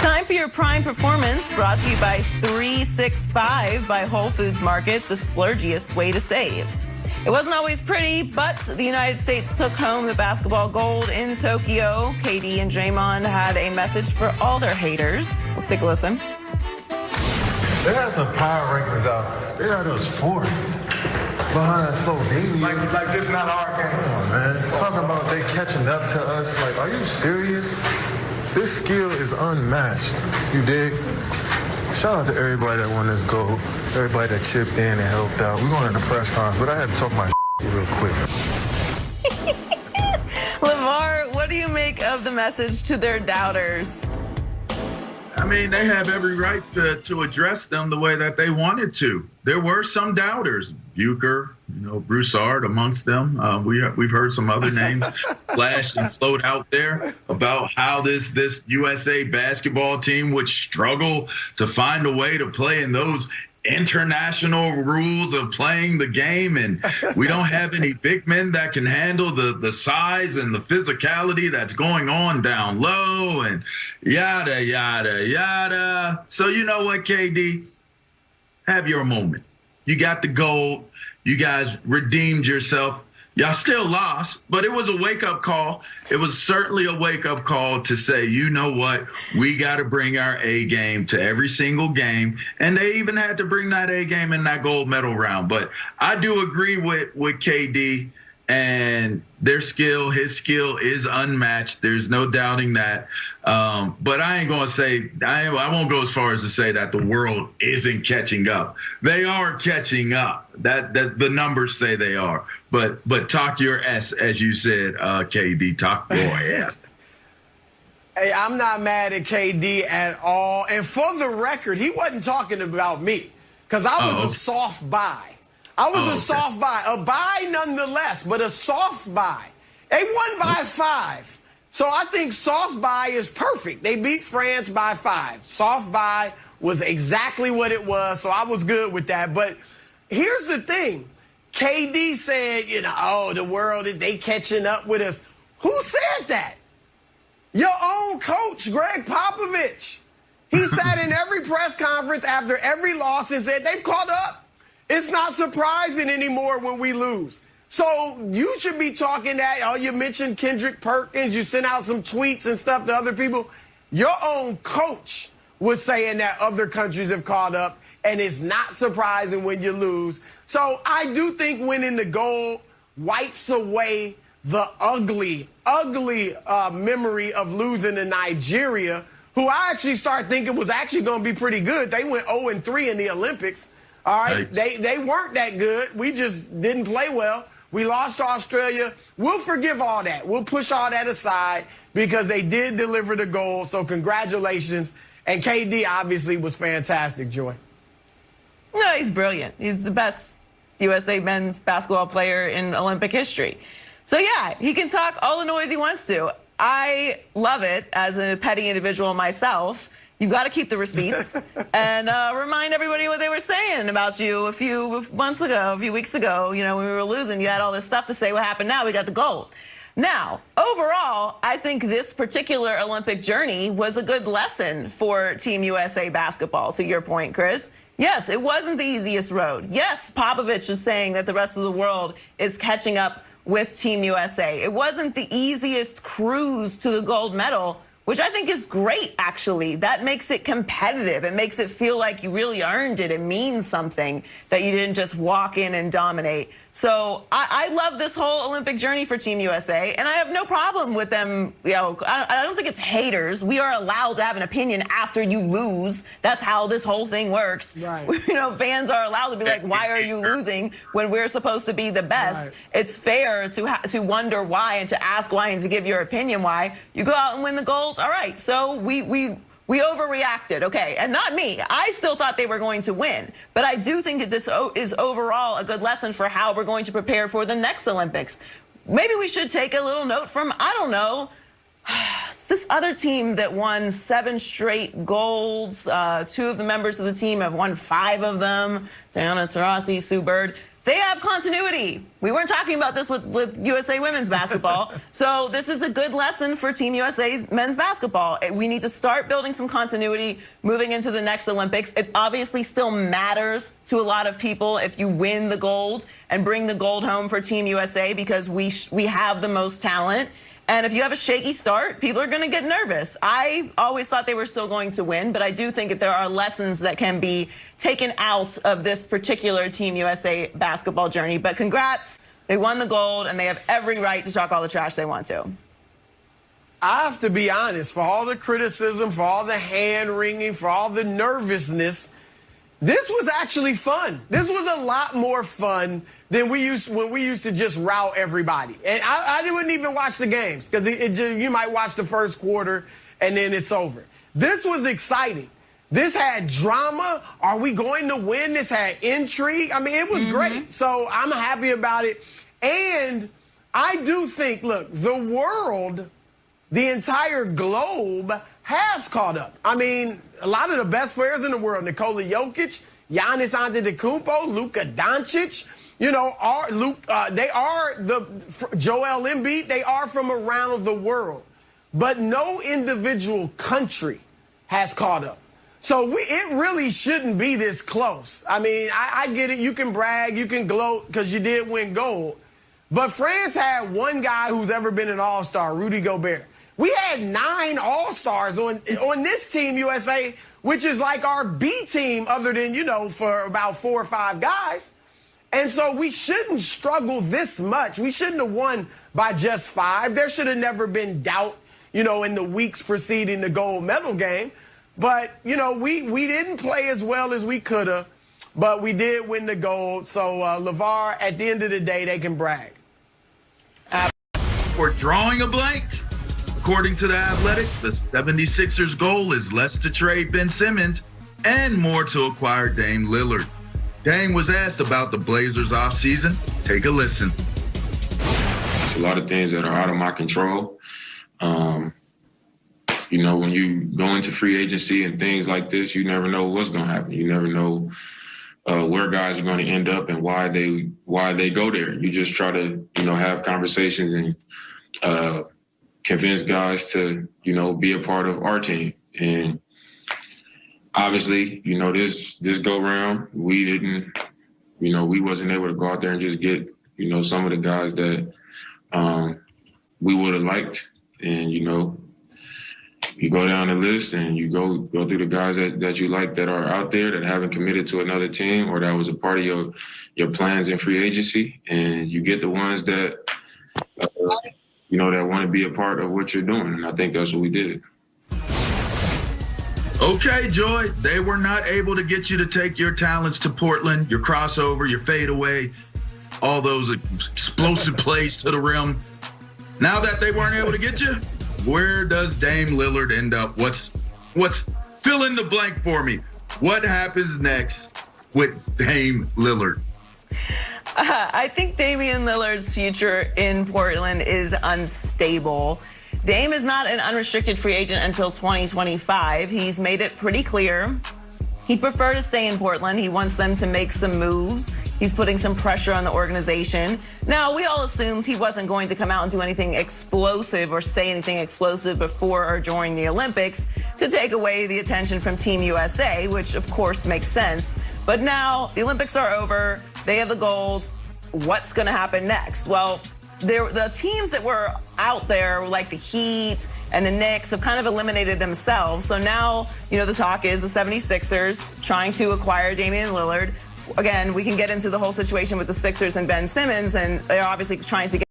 Time for your prime performance, brought to you by 365 by Whole Foods Market, the splurgiest way to save. It wasn't always pretty, but the United States took home the basketball gold in Tokyo. KD and Draymond had a message for all their haters. Let's take a listen. They had some power rankings out. They had us fourth behind that Slovenia. Like this not our game. Come on, man. Talking about they catching up to us. Like, are you serious? This skill is unmatched. You dig? Shout out to everybody that won this gold, everybody that chipped in and helped out. We're going to the press conference, but I had to talk my real quick. LeVar, what do you make of the message to their doubters? I mean, they have every right to address them the way that they wanted to. There were some doubters, Bucher, Broussard amongst them. We've heard some other names flash and float out there about how this USA basketball team would struggle to find a way to play in those international rules of playing the game, and we don't have any big men that can handle the size and the physicality that's going on down low, and yada, yada, yada. So you know what, KD? Have your moment. You got the gold. You guys redeemed yourself. Y'all still lost, but it was a wake-up call. It was certainly a wake-up call to say, you know what, we got to bring our A game to every single game. And they even had to bring that A game in that gold medal round. But I do agree with KD and his skill is unmatched. There's no doubting that. But I ain't going to say, I won't go as far as to say that the world isn't catching up. They are catching up. That the numbers say they are. But talk your S, as you said, KD. Talk your S. Hey, I'm not mad at KD at all. And for the record, he wasn't talking about me because I was a soft buy. I was a soft buy. A buy nonetheless, but a soft buy. They won by 5. So I think soft buy is perfect. They beat France by 5. Soft buy was exactly what it was, so I was good with that. But here's the thing. KD said, the world, they catching up with us. Who said that? Your own coach, Greg Popovich. He sat in every press conference after every loss and said, they've caught up. It's not surprising anymore when we lose. So you should be talking that. You mentioned Kendrick Perkins. You sent out some tweets and stuff to other people. Your own coach was saying that other countries have caught up, and it's not surprising when you lose. So I do think winning the gold wipes away the ugly memory of losing to Nigeria, who I actually start thinking was actually going to be pretty good. They went 0-3 in the Olympics. All right, they weren't that good. We just didn't play well. We lost to Australia. We'll forgive all that. We'll push all that aside because they did deliver the goal. So congratulations. And KD obviously was fantastic, Joy. No, he's brilliant. He's the best USA men's basketball player in Olympic history. So, yeah, he can talk all the noise he wants to. I love it as a petty individual myself. You've got to keep the receipts and remind everybody what they were saying about you a few months ago, a few weeks ago. When we were losing, you had all this stuff to say. What happened now? We got the gold. Now, overall, I think this particular Olympic journey was a good lesson for Team USA basketball, to your point, Chris. Yes, it wasn't the easiest road. Yes, Popovich is saying that the rest of the world is catching up with Team USA. It wasn't the easiest cruise to the gold medal, which I think is great, actually. That makes it competitive. It makes it feel like you really earned it. It means something that you didn't just walk in and dominate. So I love this whole Olympic journey for Team USA, and I have no problem with them. I don't think it's haters. We are allowed to have an opinion after you lose. That's how this whole thing works. Right. Fans are allowed to be like, why are you losing when we're supposed to be the best? Right. It's fair to wonder why and to ask why and to give your opinion why. You go out and win the gold. All right, so we overreacted, okay, and not me. I still thought they were going to win, but I do think that this is overall a good lesson for how we're going to prepare for the next Olympics. Maybe we should take a little note from, I don't know, this other team that won 7 straight golds. 2 of the members of the team have won 5 of them. Diana Taurasi, Sue Bird. they have continuity. We weren't talking about this with USA women's basketball. So this is a good lesson for Team USA's men's basketball. We need to start building some continuity moving into the next Olympics. It obviously still matters to a lot of people if you win the gold and bring the gold home for Team USA, because we have the most talent. And if you have a shaky start, people are going to get nervous. I always thought they were still going to win, but I do think that there are lessons that can be taken out of this particular Team USA basketball journey. But congrats, they won the gold, and they have every right to talk all the trash they want to. I have to be honest, for all the criticism, for all the hand-wringing, for all the nervousness, this was actually fun. This was a lot more fun than when we used to just rout everybody. And I wouldn't even watch the games, because you might watch the first quarter and then it's over. This was exciting. This had drama. Are we going to win? This had intrigue. I mean, it was great. So I'm happy about it. And I do think, look, the world, the entire globe has caught up. I mean, a lot of the best players in the world, Nikola Jokic, Giannis Antetokounmpo, Luka Doncic, you know, they are Joel Embiid, they are from around the world. But no individual country has caught up. So it really shouldn't be this close. I mean, I get it. You can brag, you can gloat because you did win gold. But France had one guy who's ever been an all-star, Rudy Gobert. We had 9 all-stars on this Team USA, which is like our B team other than, you know, for about 4 or 5 guys. And so we shouldn't struggle this much. We shouldn't have won by just 5. There should have never been doubt, you know, in the weeks preceding the gold medal game. But, you know, we didn't play as well as we could have, but we did win the gold. So, LeVar, at the end of the day, they can brag. For drawing a blank, according to The Athletic, the 76ers' goal is less to trade Ben Simmons and more to acquire Dame Lillard. Dame was asked about the Blazers' offseason. Take a listen. There's a lot of things that are out of my control. You know, when you go into free agency and things like this, you never know what's going to happen. You never know where guys are going to end up and why they go there. You just try to, you know, have conversations and convince guys to, you know, be a part of our team. And obviously, you know, this go round, we didn't, you know, we wasn't able to go out there and just get, you know, some of the guys that we would have liked. And, you know, you go down the list and you go through the guys that you like that are out there that haven't committed to another team or that was a part of your plans in free agency, and you get the ones that, you know, that want to be a part of what you're doing. And I think that's what we did. Okay, Joy, they were not able to get you to take your talents to Portland, your crossover, your fadeaway, all those explosive plays to the rim. Now that they weren't able to get you, where does Dame Lillard end up? What's fill in the blank for me? What happens next with Dame Lillard? I think Damian Lillard's future in Portland is unstable. Dame is not an unrestricted free agent until 2025. He's made it pretty clear he'd prefer to stay in Portland. He wants them to make some moves. He's putting some pressure on the organization. Now, we all assumed he wasn't going to come out and do anything explosive or say anything explosive before or during the Olympics to take away the attention from Team USA, which of course makes sense. But now the Olympics are over. They have the gold. What's going to happen next? Well, the teams that were out there, like the Heat and the Knicks, have kind of eliminated themselves. So now, you know, the talk is the 76ers trying to acquire Damian Lillard. Again, we can get into the whole situation with the Sixers and Ben Simmons, and they're obviously trying to get